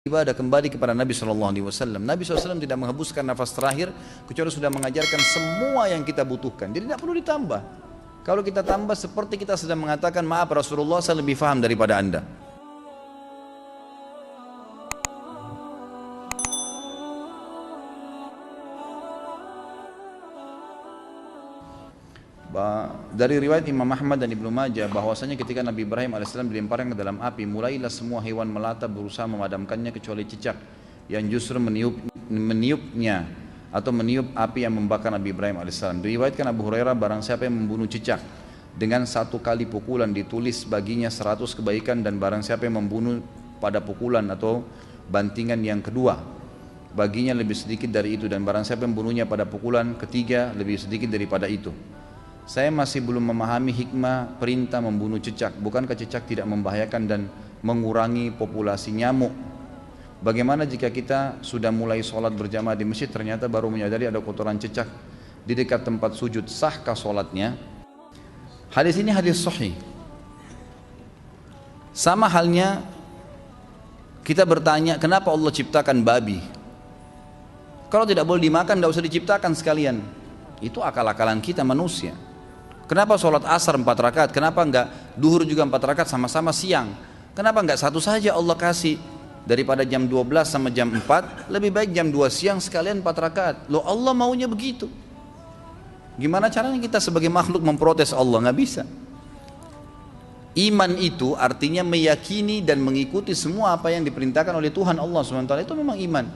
ibadah kembali kepada Nabi SAW. Nabi SAW tidak menghembuskan nafas terakhir kecuali sudah mengajarkan semua yang kita butuhkan. Jadi tidak perlu ditambah. Kalau kita tambah seperti kita sedang mengatakan, maaf Rasulullah, saya lebih faham daripada anda. Dari riwayat Imam Ahmad dan Ibnu Majah bahwasanya ketika Nabi Ibrahim alaihissalam dilemparkan ke dalam api, mulailah semua hewan melata berusaha memadamkannya kecuali cicak yang justru meniupnya atau meniup api yang membakar Nabi Ibrahim alaihissalam. Diriwayatkan Abu Hurairah, barang siapa yang membunuh cicak dengan satu kali pukulan ditulis baginya 100 kebaikan, dan barang siapa yang membunuh pada pukulan atau bantingan yang kedua baginya lebih sedikit dari itu, dan barang siapa yang membunuhnya pada pukulan ketiga lebih sedikit daripada itu. Saya masih belum memahami hikmah perintah membunuh cicak. Bukankah cicak tidak membahayakan dan mengurangi populasi nyamuk? Bagaimana jika kita sudah mulai sholat berjamaah di masjid, ternyata baru menyadari ada kotoran cicak di dekat tempat sujud? Sahkah sholatnya? Hadis ini hadis sahih. Sama halnya kita bertanya, kenapa Allah ciptakan babi? Kalau tidak boleh dimakan, tidak usah diciptakan sekalian. Itu akal-akalan kita manusia. Kenapa sholat asar 4 rakaat? Kenapa enggak duhur juga 4 rakaat sama-sama siang? Kenapa enggak satu saja Allah kasih? Daripada jam 12 sama jam 4, lebih baik jam 2 siang sekalian 4 rakaat. Loh, Allah maunya begitu. Gimana caranya kita sebagai makhluk memprotes Allah? Nggak bisa. Iman itu artinya meyakini dan mengikuti semua apa yang diperintahkan oleh Tuhan Allah SWT. Itu memang iman.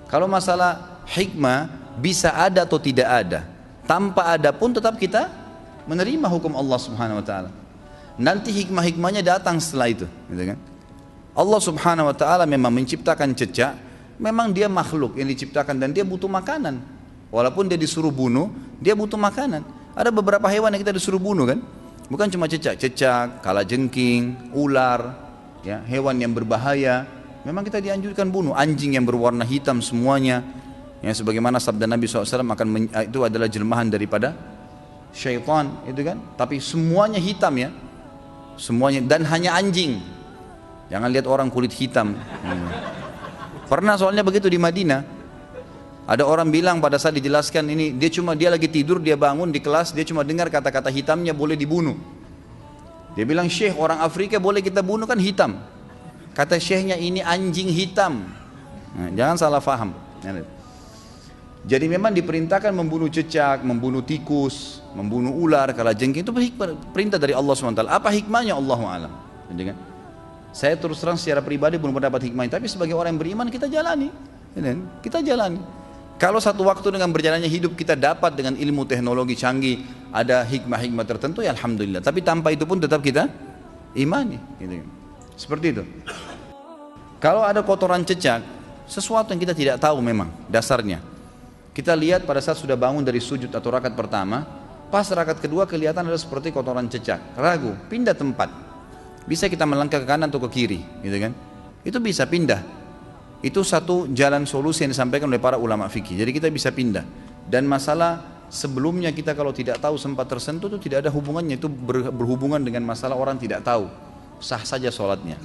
Kalau masalah hikmah bisa ada atau tidak ada, tanpa ada pun tetap kita menerima hukum Allah Subhanahu wa taala. Nanti hikmah-hikmahnya datang setelah itu, gitu kan? Allah Subhanahu wa taala memang menciptakan cicak, memang dia makhluk yang diciptakan dan dia butuh makanan. Walaupun dia disuruh bunuh, dia butuh makanan. Ada beberapa hewan yang kita disuruh bunuh kan? Bukan cuma cicak, kalajengking, ular, ya, hewan yang berbahaya. Memang kita dianjurkan bunuh. Anjing yang berwarna hitam semuanya, ya, sebagaimana sabda Nabi SAW, itu adalah jelmahan daripada syaitan, itu kan. Tapi semuanya hitam, ya, semuanya, dan hanya anjing. Jangan lihat orang kulit hitam. Pernah soalnya begitu di Madinah, ada orang bilang pada saat dijelaskan ini, dia lagi tidur, dia bangun di kelas, dia cuma dengar kata-kata hitamnya boleh dibunuh. Dia bilang, Syekh, orang Afrika boleh kita bunuh kan hitam. Kata syekhnya, ini anjing hitam. Nah, jangan salah faham. Jadi memang diperintahkan membunuh cicak, membunuh tikus, membunuh ular, kalajengking, itu perintah dari Allah SWT. Apa hikmahnya? Allahu a'lam. Saya terus terang secara pribadi belum mendapat hikmahnya, tapi sebagai orang yang beriman kita jalani. Kita jalani. Kalau satu waktu dengan berjalannya hidup kita dapat dengan ilmu teknologi canggih, ada hikmah-hikmah tertentu, ya alhamdulillah. Tapi tanpa itu pun tetap kita imani. Seperti itu. Kalau ada kotoran cicak, sesuatu yang kita tidak tahu memang dasarnya. Kita lihat pada saat sudah bangun dari sujud atau rakaat pertama, pas rakaat kedua kelihatan ada seperti kotoran cicak, ragu, pindah tempat. Bisa kita melangkah ke kanan atau ke kiri, gitu kan? Itu bisa pindah. Itu satu jalan solusi yang disampaikan oleh para ulama fikih. Jadi kita bisa pindah. Dan masalah sebelumnya kita kalau tidak tahu sempat tersentuh itu tidak ada hubungannya, itu berhubungan dengan masalah orang tidak tahu. Sah saja sholatnya.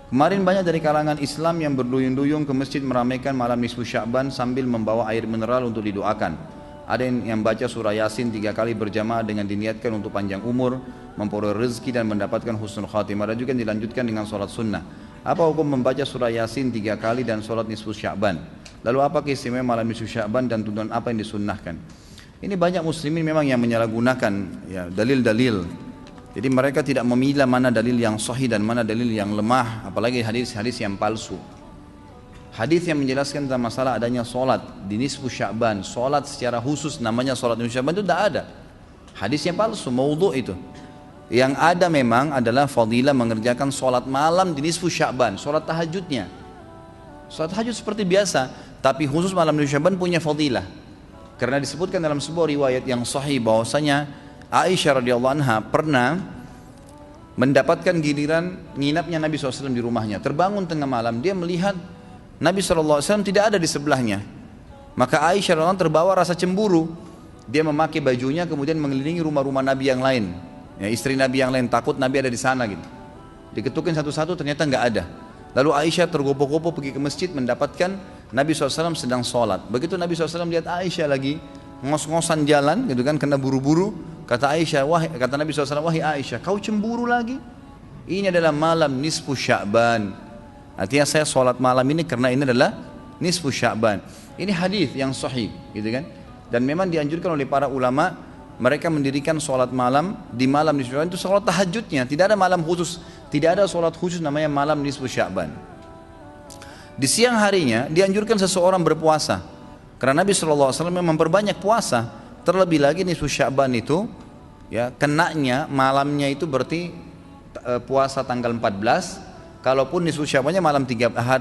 Kemarin banyak dari kalangan Islam yang berduyun-duyun ke masjid meramaikan malam nisfu Sya'ban sambil membawa air mineral untuk didoakan. Ada yang baca surah Yasin 3 kali berjamaah dengan diniatkan untuk panjang umur, memperoleh rezeki dan mendapatkan husnul khatimah. Ada juga yang dilanjutkan dengan sholat sunnah. Apa hukum membaca surah Yasin 3 kali dan sholat nisfu Sya'ban? Lalu apa keistimewaan malam nisfu Sya'ban dan tuntunan apa yang disunnahkan? Ini banyak muslimin memang yang menyalahgunakan, ya, dalil-dalil. Jadi mereka tidak memilah mana dalil yang sahih dan mana dalil yang lemah, apalagi hadis-hadis yang palsu. Hadis yang menjelaskan tentang masalah adanya solat di nisfu Sya'ban, solat secara khusus namanya solat nisfu Sya'ban, itu tidak ada. Hadis yang palsu, maudhu' itu. Yang ada memang adalah fadilah mengerjakan solat malam di nisfu Sya'ban, solat tahajudnya. Solat tahajud seperti biasa, tapi khusus malam nisfu Sya'ban punya fadilah. Karena disebutkan dalam sebuah riwayat yang sahih bahwasanya Aisyah radhiyallahu anha pernah mendapatkan giliran nginapnya Nabi SAW di rumahnya. Terbangun tengah malam, dia melihat Nabi SAW tidak ada di sebelahnya. Maka Aisyah radhiyallahu anha terbawa rasa cemburu. Dia memakai bajunya kemudian mengelilingi rumah-rumah Nabi yang lain, ya, istri Nabi yang lain, takut Nabi ada di sana gitu. diketukin satu-satu ternyata nggak ada. Lalu Aisyah tergopoh-gopoh pergi ke masjid mendapatkan Nabi SAW sedang sholat. Begitu Nabi SAW lihat Aisyah lagi ngos-ngosan jalan gitu kan, kena buru-buru, kata Nabi SAW, wahai Aisyah, kau cemburu lagi? Ini adalah malam nisfu Sya'ban. Artinya saya sholat malam ini karena ini adalah nisfu Sya'ban. Ini hadis yang sahih gitu kan. Dan memang dianjurkan oleh para ulama, mereka mendirikan sholat malam di malam nisfu Sya'ban itu sholat tahajudnya. Tidak ada malam khusus, tidak ada sholat khusus namanya malam nisfu Sya'ban. Di siang harinya dianjurkan seseorang berpuasa, karena Nabi SAW memang memperbanyak puasa. Terlebih lagi nisfu Sya'ban itu ya, kenanya malamnya itu berarti puasa tanggal 14. Kalaupun nisfu Sya'bannya malam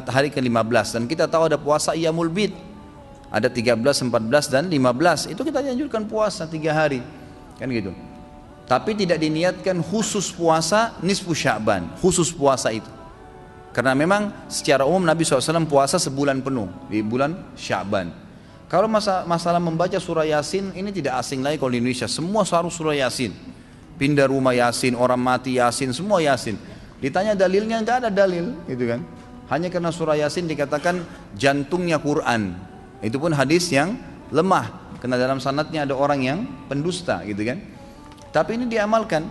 hari ke-15. Dan kita tahu ada puasa Iyamul Bid, ada 13, 14 dan 15. Itu kita dianjurkan puasa 3 hari kan gitu. Tapi tidak diniatkan khusus puasa nisfu Sya'ban, khusus puasa itu. Karena memang secara umum Nabi SAW puasa sebulan penuh di bulan Sya'ban. Kalau masalah membaca surah Yasin, ini tidak asing lagi kalau di Indonesia. Semua harus surah Yasin. Pindah rumah Yasin, orang mati Yasin, semua Yasin. Ditanya dalilnya, nggak ada dalil gitu kan. Hanya karena surah Yasin dikatakan jantungnya Quran. Itu pun hadis yang lemah, karena dalam sanadnya ada orang yang pendusta gitu kan. Tapi ini diamalkan.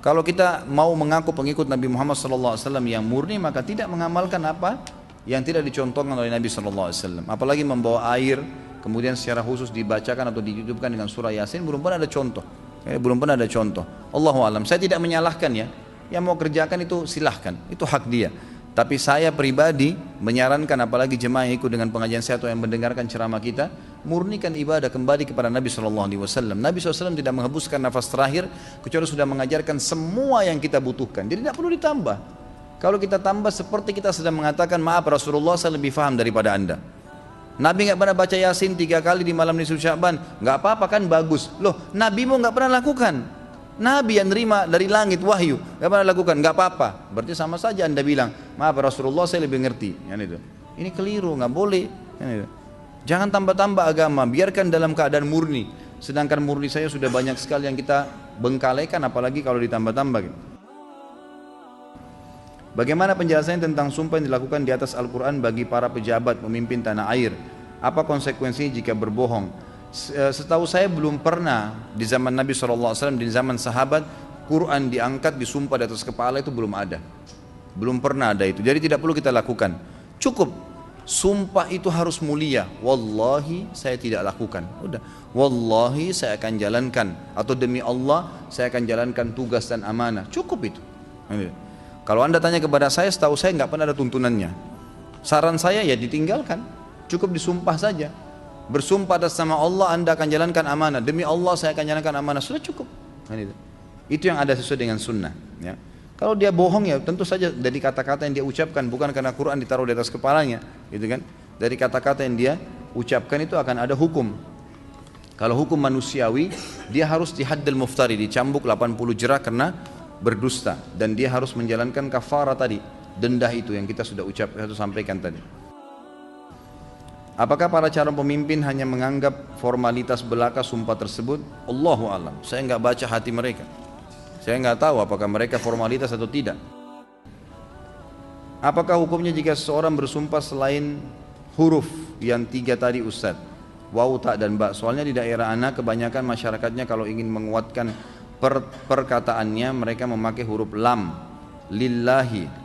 Kalau kita mau mengaku pengikut Nabi Muhammad SAW yang murni, maka tidak mengamalkan apa yang tidak dicontohkan oleh Nabi SAW. Apalagi membawa air, kemudian secara khusus dibacakan atau ditutupkan dengan surah Yasin, belum pernah ada contoh. Belum pernah ada contoh. Allahu a'lam. Saya tidak menyalahkan ya. Yang mau kerjakan itu silahkan, itu hak dia. Tapi saya pribadi menyarankan, apalagi jemaah yang ikut dengan pengajian saya atau yang mendengarkan ceramah kita, murnikan ibadah kembali kepada Nabi SAW. Nabi SAW tidak menghembuskan nafas terakhir kecuali sudah mengajarkan semua yang kita butuhkan. Jadi tidak perlu ditambah. Kalau kita tambah seperti kita sedang mengatakan, maaf Rasulullah, saya lebih faham daripada anda. Nabi nggak pernah baca Yasin 3 kali di malam nisfu Sya'ban, nggak apa-apa kan, bagus. Loh, Nabi mau nggak pernah lakukan. Nabi yang nerima dari langit wahyu, nggak pernah lakukan, nggak apa-apa. Berarti sama saja anda bilang, maaf Rasulullah, saya lebih ngerti. Ini keliru, nggak boleh. Jangan tambah-tambah agama, biarkan dalam keadaan murni. Sedangkan murni saya sudah banyak sekali yang kita bengkalaikan, apalagi kalau ditambah-tambah. Bagaimana penjelasannya tentang sumpah yang dilakukan di atas Al-Quran bagi para pejabat pemimpin tanah air? Apa konsekuensinya jika berbohong? Setahu saya belum pernah di zaman Nabi SAW, di zaman sahabat, Quran diangkat disumpah di atas kepala, itu belum ada. Belum pernah ada itu. Jadi tidak perlu kita lakukan. Cukup sumpah itu harus mulia. Wallahi saya tidak lakukan. Udah. Wallahi saya akan jalankan, atau demi Allah saya akan jalankan tugas dan amanah. Cukup itu. Kalau anda tanya kepada saya, setahu saya nggak pernah ada tuntunannya. Saran saya ya ditinggalkan. Cukup disumpah saja. Bersumpah atas nama Allah, anda akan jalankan amanah. Demi Allah saya akan jalankan amanah. Sudah cukup. Itu yang ada sesuai dengan sunnah. Ya. Kalau dia bohong ya tentu saja dari kata-kata yang dia ucapkan, bukan karena Quran ditaruh di atas kepalanya, gitu kan? Dari kata-kata yang dia ucapkan itu akan ada hukum. Kalau hukum manusiawi, dia harus dihaddil muftari, dicambuk 80 jerah karena berdusta, dan dia harus menjalankan kafarah tadi, denda itu yang kita sudah sampaikan tadi. Apakah para calon pemimpin hanya menganggap formalitas belaka sumpah tersebut? Allahu a'lam. Saya nggak baca hati mereka. Saya nggak tahu apakah mereka formalitas atau tidak. Apakah hukumnya jika seseorang bersumpah selain huruf yang 3 tadi Ustaz? Waw, tak dan ba. Soalnya di daerah anak kebanyakan masyarakatnya kalau ingin menguatkan perkataannya mereka memakai huruf lam. Lillahi.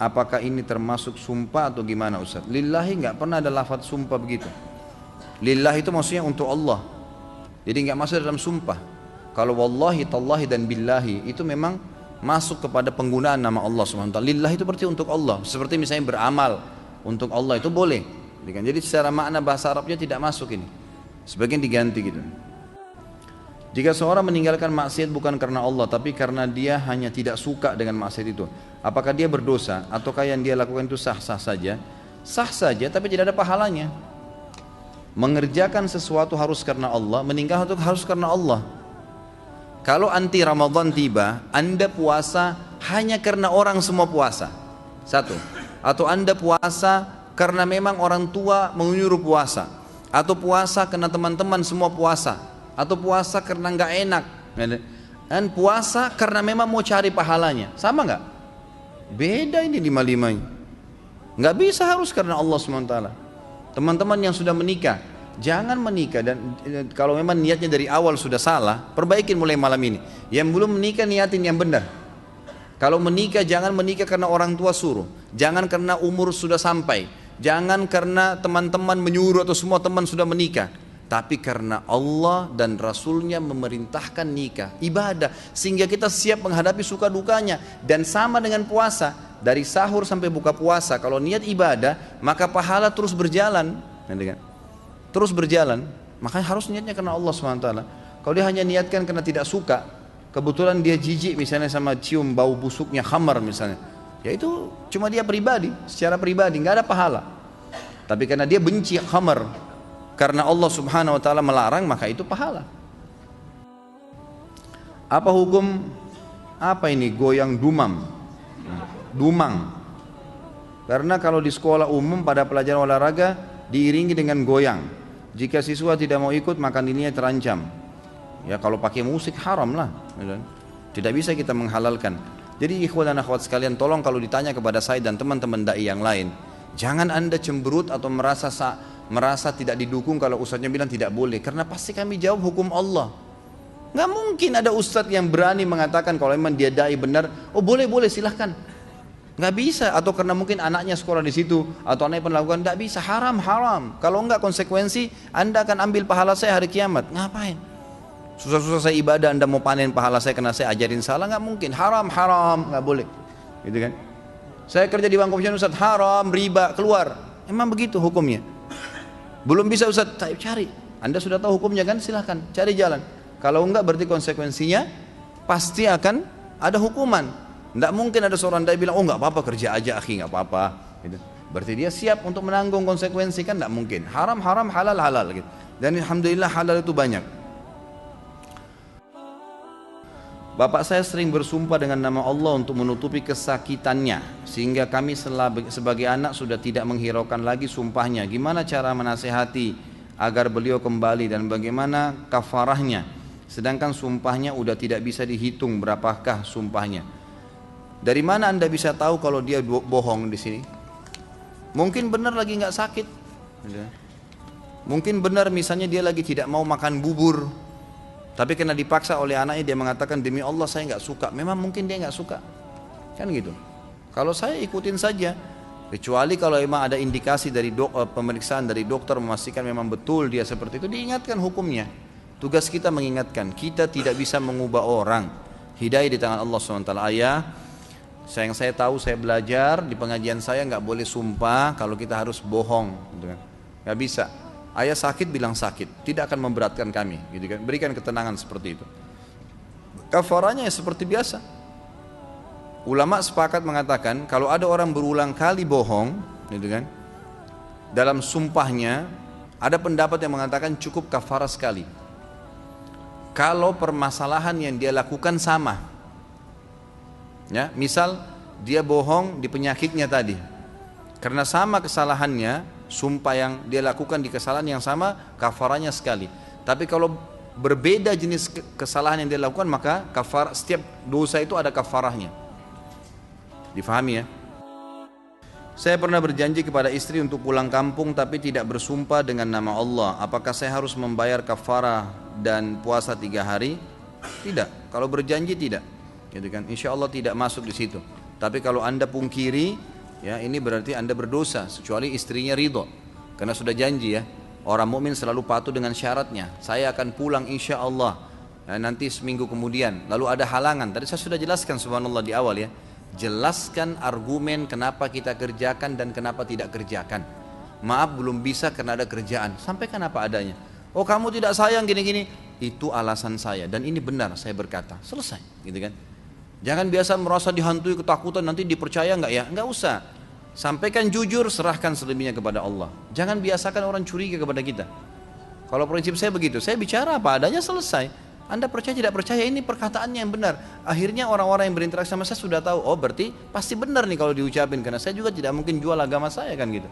Apakah ini termasuk sumpah atau gimana Ustaz? Lillahi nggak pernah ada lafaz sumpah begitu. Lillahi itu maksudnya untuk Allah. Jadi nggak masuk dalam sumpah. Kalau wallahi, tallahi dan billahi itu memang masuk kepada penggunaan nama Allah SWT. Lillahi itu berarti untuk Allah. Seperti misalnya beramal untuk Allah itu boleh. Jadi secara makna bahasa Arabnya tidak masuk ini. Sebagian diganti gitu. Jika seorang meninggalkan maksiat bukan karena Allah, tapi karena dia hanya tidak suka dengan maksiat itu, apakah dia berdosa? Ataukah yang dia lakukan itu sah-sah saja? Sah saja, tapi tidak ada pahalanya. Mengerjakan sesuatu harus karena Allah, meninggalkan itu harus karena Allah. Kalau anti Ramadan tiba, anda puasa hanya karena orang semua puasa, satu. Atau anda puasa karena memang orang tua menyuruh puasa, atau puasa karena teman-teman semua puasa, atau puasa karena nggak enak, dan puasa karena memang mau cari pahalanya, sama nggak? Beda ini 55-nya. Nggak bisa harus karena Allah SWT. Teman-teman yang sudah menikah, jangan menikah, dan kalau memang niatnya dari awal sudah salah, perbaikin mulai malam ini. Yang belum menikah niatin yang benar. Kalau menikah jangan menikah karena orang tua suruh, jangan karena umur sudah sampai, jangan karena teman-teman menyuruh atau semua teman sudah menikah, tapi karena Allah dan Rasulnya memerintahkan nikah, ibadah, sehingga kita siap menghadapi suka dukanya. Dan sama dengan puasa, dari sahur sampai buka puasa, kalau niat ibadah maka pahala terus berjalan, terus berjalan. Makanya harus niatnya karena Allah SWT. Kalau dia hanya niatkan karena tidak suka, kebetulan dia jijik misalnya sama cium bau busuknya khamar misalnya, ya itu cuma dia pribadi, secara pribadi nggak ada pahala. Tapi karena dia benci khamar, karena Allah Subhanahu wa taala melarang, maka itu pahala. Apa hukum apa ini goyang dumang? Karena kalau di sekolah umum pada pelajaran olahraga diiringi dengan goyang. Jika siswa tidak mau ikut maka nilainya terancam. Ya kalau pakai musik haram lah. Tidak bisa kita menghalalkan. Jadi ikhwan dan akhwat sekalian, tolong kalau ditanya kepada saya dan teman-teman dai yang lain, jangan Anda cemberut atau merasa tidak didukung kalau ustadznya bilang tidak boleh, karena pasti kami jawab hukum Allah. Nggak mungkin ada ustadz yang berani mengatakan kalau memang dia dai benar, oh boleh silahkan. Nggak bisa, atau karena mungkin anaknya sekolah di situ atau anaknya pernah lakukan, nggak bisa, haram. Kalau nggak konsekuensi, Anda akan ambil pahala saya hari kiamat. Ngapain? Susah-susah saya ibadah, Anda mau panen pahala saya karena saya ajarin salah? Nggak mungkin. Haram, nggak boleh. Gitu kan? Saya kerja di bank komisian, Ustaz, haram, riba, keluar. Emang begitu hukumnya? Belum bisa Ustaz, cari. Anda sudah tahu hukumnya kan? Silahkan, cari jalan. Kalau enggak berarti konsekuensinya pasti akan ada hukuman. Enggak mungkin ada seorang dai bilang, oh enggak apa-apa, kerja aja akhi, enggak apa-apa. Gitu. Berarti dia siap untuk menanggung konsekuensi, kan enggak mungkin. Haram, halal gitu. Dan alhamdulillah halal itu banyak. Bapak saya sering bersumpah dengan nama Allah untuk menutupi kesakitannya, sehingga kami sebagai anak sudah tidak menghiraukan lagi sumpahnya. Gimana cara menasehati agar beliau kembali, dan bagaimana kafarahnya? Sedangkan sumpahnya udah tidak bisa dihitung berapakah sumpahnya. Dari mana Anda bisa tahu kalau dia bohong di sini? Mungkin benar lagi nggak sakit. Mungkin benar misalnya dia lagi tidak mau makan bubur, tapi karena dipaksa oleh anaknya dia mengatakan demi Allah saya nggak suka. Memang mungkin dia nggak suka, kan gitu. Kalau saya ikutin saja, kecuali kalau memang ada indikasi dari pemeriksaan dari dokter memastikan memang betul dia seperti itu, diingatkan hukumnya. Tugas kita mengingatkan, kita tidak bisa mengubah orang. Hidayah di tangan Allah SWT. Ayah, yang saya tahu, saya belajar di pengajian saya nggak boleh sumpah kalau kita harus bohong, gitu kan? Nggak bisa. Ayah sakit bilang sakit, tidak akan memberatkan kami, gitu kan? Berikan ketenangan seperti itu. Kafaranya ya seperti biasa. Ulama sepakat mengatakan kalau ada orang berulang kali bohong, gitu kan? Dalam sumpahnya ada pendapat yang mengatakan cukup kafarah sekali. Kalau permasalahan yang dia lakukan sama, ya, misal dia bohong di penyakitnya tadi, karena sama kesalahannya, sumpah yang dia lakukan di kesalahan yang sama, kafaranya sekali. Tapi kalau berbeda jenis kesalahan yang dia lakukan, maka kafar, setiap dosa itu ada kafarahnya. Difahami ya? Saya pernah berjanji kepada istri untuk pulang kampung tapi tidak bersumpah dengan nama Allah. Apakah saya harus membayar kafarah dan puasa 3 hari? Tidak. Kalau berjanji tidak, gitu kan? Insya Allah tidak masuk di situ. Tapi kalau Anda pungkiri, ya ini berarti Anda berdosa, kecuali istrinya ridho, karena sudah janji ya. Orang mukmin selalu patuh dengan syaratnya. Saya akan pulang insya Allah, ya, nanti seminggu kemudian. Lalu ada halangan. Tadi saya sudah jelaskan subhanallah di awal ya. Jelaskan argumen kenapa kita kerjakan dan kenapa tidak kerjakan. Maaf belum bisa karena ada kerjaan. Sampaikan apa adanya. Oh kamu tidak sayang gini-gini. Itu alasan saya dan ini benar saya berkata. Selesai, gitu kan. Jangan biasa merasa dihantui ketakutan nanti dipercaya enggak ya? Enggak usah. Sampaikan jujur, serahkan selebihnya kepada Allah. Jangan biasakan orang curiga kepada kita. Kalau prinsip saya begitu, saya bicara apa adanya selesai. Anda percaya tidak percaya ini perkataannya yang benar. Akhirnya orang-orang yang berinteraksi sama saya sudah tahu, oh berarti pasti benar nih kalau diucapin, karena saya juga tidak mungkin jual agama saya kan gitu.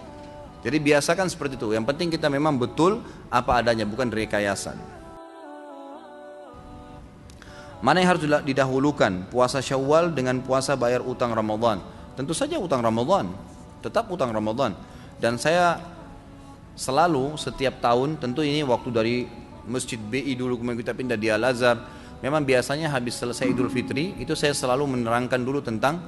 Jadi biasakan seperti itu. Yang penting kita memang betul apa adanya, bukan rekayasa. Mana yang harus didahulukan, puasa Syawal dengan puasa bayar utang Ramadan? Tentu saja utang Ramadan, tetap utang Ramadan. Dan saya selalu setiap tahun, tentu ini waktu dari Masjid BI dulu kemudian kita pindah di Al-Azhar, memang biasanya habis selesai Idul Fitri itu saya selalu menerangkan dulu tentang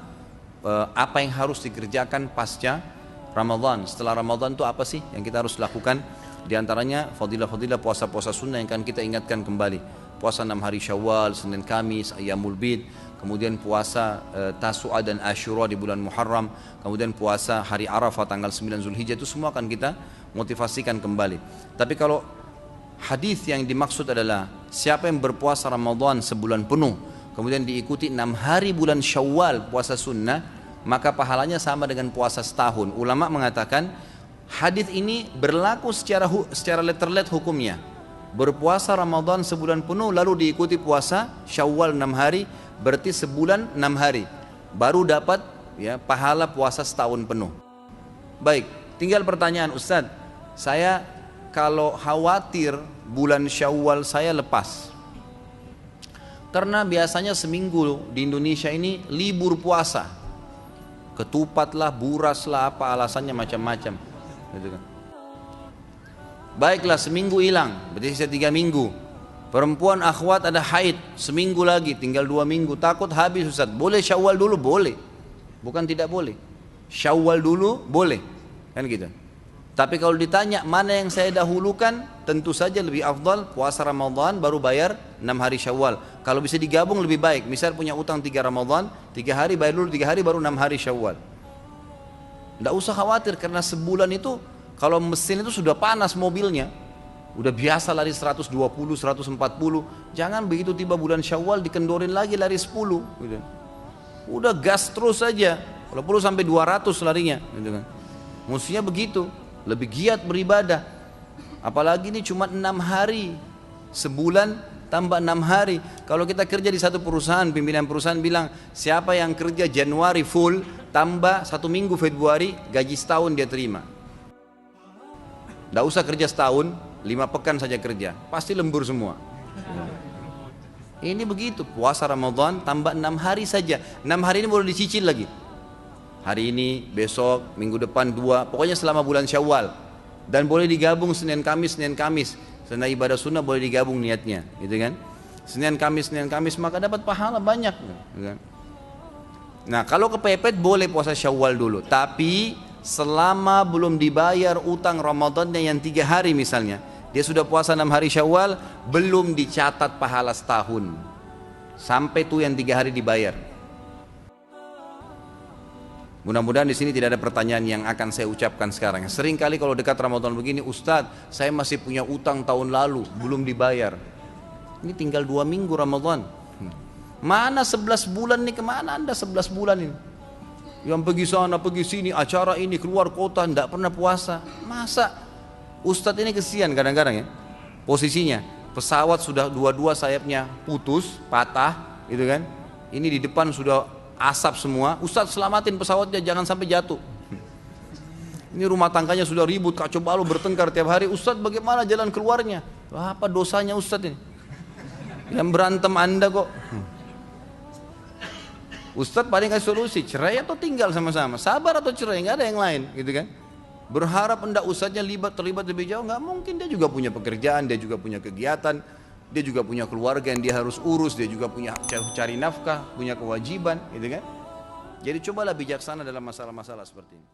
apa yang harus dikerjakan pasca Ramadan. Setelah Ramadan itu apa sih yang kita harus lakukan? Di antaranya fadilah-fadilah puasa-puasa sunnah yang akan kita ingatkan kembali. Puasa 6 hari Syawal, Senin Kamis, Ayyamul Bid, kemudian puasa Tasu'a dan Asyura di bulan Muharram, kemudian puasa hari Arafah tanggal 9 Zulhijjah, itu semua akan kita motivasikan kembali. Tapi kalau hadis yang dimaksud adalah siapa yang berpuasa Ramadan sebulan penuh, kemudian diikuti 6 hari bulan Syawal puasa sunnah, maka pahalanya sama dengan puasa setahun. Ulama mengatakan hadis ini berlaku secara letterlet hukumnya. Berpuasa Ramadan sebulan penuh lalu diikuti puasa Syawal 6 hari, berarti sebulan 6 hari baru dapat ya pahala puasa setahun penuh. Baik, tinggal pertanyaan Ustadz, saya kalau khawatir bulan Syawal saya lepas, karena biasanya seminggu di Indonesia ini libur puasa, ketupat lah, buras lah, apa alasannya macam-macam gitu kan. Baiklah, seminggu hilang, berarti sisa 3 minggu. Perempuan akhwat ada haid, seminggu lagi, tinggal 2 minggu, takut habis Ustaz. Boleh Syawal dulu? Boleh, bukan tidak boleh. Syawal dulu boleh, kan gitu. Tapi kalau ditanya mana yang saya dahulukan, tentu saja lebih afdal puasa Ramadan baru bayar 6 hari Syawal. Kalau bisa digabung lebih baik. Misal punya utang 3 Ramadan, 3 hari bayar dulu 3 hari baru 6 hari Syawal. Tidak usah khawatir, karena sebulan itu kalau mesin itu sudah panas mobilnya, udah biasa lari 120, 140, jangan begitu tiba bulan Syawal dikendorin lagi lari 10 gitu. Udah gas terus saja, kalau perlu sampai 200 larinya gitu kan. Mestinya begitu, lebih giat beribadah. Apalagi ini cuma 6 hari, sebulan tambah 6 hari. Kalau kita kerja di satu perusahaan, pimpinan perusahaan bilang siapa yang kerja Januari full tambah 1 minggu Februari, gaji setahun dia terima. Tidak usah kerja setahun, 5 pekan saja kerja, pasti lembur semua. Ini begitu, puasa Ramadan tambah 6 hari saja. 6 hari ini boleh dicicil lagi. Hari ini, besok, minggu depan 2, pokoknya selama bulan Syawal. Dan boleh digabung Senin Kamis, Senin ibadah sunnah boleh digabung niatnya, gitu kan? Senin Kamis, maka dapat pahala banyak, gitu kan? Nah, kalau kepepet boleh puasa Syawal dulu, tapi selama belum dibayar utang Ramadannya yang 3 hari misalnya, dia sudah puasa 6 hari Syawal, belum dicatat pahala setahun sampai tuh yang 3 hari dibayar. Mudah-mudahan di sini tidak ada pertanyaan yang akan saya ucapkan sekarang. Sering kali kalau dekat Ramadan begini, Ustadz, saya masih punya utang tahun lalu belum dibayar. Ini tinggal 2 minggu Ramadan. Mana 11 bulan nih, kemana anda 11 bulan ini? Yang pergi sana, pergi sini, acara ini, keluar kota, tidak pernah puasa. Masa? Ustadz ini kesian kadang-kadang ya, posisinya pesawat sudah 2 sayapnya putus, patah gitu kan. Ini di depan sudah asap semua, Ustadz selamatin pesawatnya jangan sampai jatuh. Ini rumah tangganya sudah ribut, kacau balau, bertengkar tiap hari. Ustadz bagaimana jalan keluarnya? Apa dosanya Ustadz ini? Yang berantem anda kok. Ustadz paling kasih solusi, cerai atau tinggal sama-sama, sabar atau cerai, nggak ada yang lain, gitu kan? Berharap hendak ustadznya terlibat lebih jauh, nggak mungkin. Dia juga punya pekerjaan, dia juga punya kegiatan, dia juga punya keluarga yang dia harus urus, dia juga punya cari nafkah, punya kewajiban, gitu kan? Jadi cobalah bijaksana dalam masalah-masalah seperti ini.